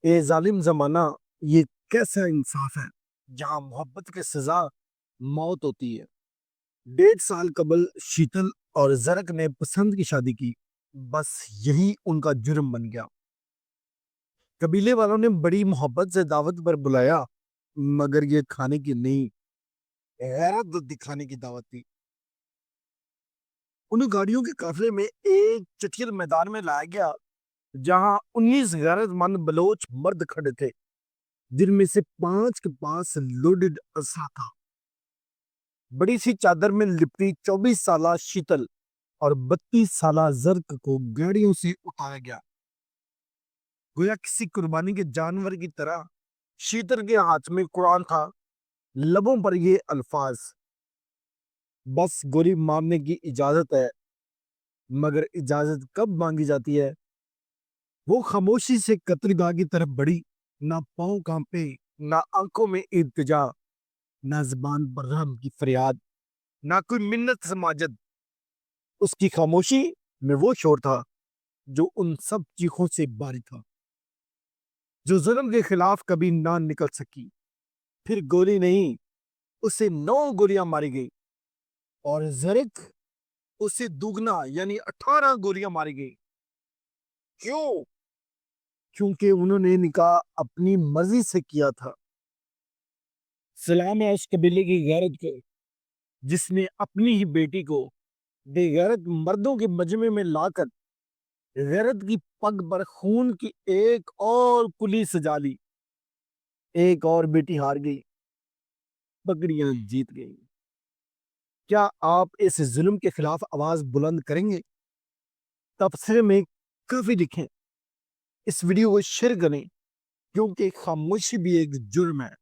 اے ظالم زمانہ، یہ کیسا انصاف ہے جہاں محبت کی سزا موت ہوتی ہے۔ 1.5 سال قبل شیتل اور زرک نے پسند کی شادی کی، بس یہی ان کا جرم بن گیا۔ قبیلے والوں نے بڑی محبت سے دعوت پر بلایا، مگر یہ کھانے کی نہیں، غیرت دکھانے کی دعوت تھی۔ ان گاڑیوں کے قافلے میں ایک چٹیل میدان میں لایا گیا جہاں 19 غیرت مند بلوچ مرد کھڑے تھے، جن میں سے 5 کے پاس لوڈڈ اسلحہ تھا۔ بڑی سی چادر میں لپٹی 24 سالہ شیتل اور 32 سالہ زرک کو گاڑیوں سے اٹھایا گیا، گویا کسی قربانی کے جانور کی طرح۔ شیتل کے ہاتھ میں قرآن تھا، لبوں پر یہ الفاظ: بس گولی مارنے کی اجازت ہے، مگر اجازت کب مانگی جاتی ہے؟ وہ خاموشی سے قتلگاہ کی طرف بڑھی، نہ پاؤں کانپے، نہ آنکھوں میں التجا، نہ زبان پر رحم کی فریاد، نہ کوئی منت سماجت۔ اس کی خاموشی میں وہ شور تھا جو ان سب چیخوں سے باری تھا، جو ظلم کے خلاف کبھی نہ نکل سکی۔ پھر گولی نہیں، اسے 9 گولیاں ماری گئی، اور زرک اسے دوگنا یعنی 18 گولیاں ماری گئی۔ کیوں؟ کیونکہ انہوں نے نکاح اپنی مرضی سے کیا تھا۔ سلام ہے اس قبیلے کی غیرت کو، جس نے اپنی ہی بیٹی کو بے غیرت مردوں کے مجمع میں لا کر غیرت کی پگ پر خون کی ایک اور کلی سجا لی۔ ایک اور بیٹی ہار گئی، پگڑیاں جیت گئی۔ کیا آپ اس ظلم کے خلاف آواز بلند کریں گے؟ تبصرے میں کافی لکھیں، اس ویڈیو کو شیئر کریں، کیونکہ خاموشی بھی ایک جرم ہے۔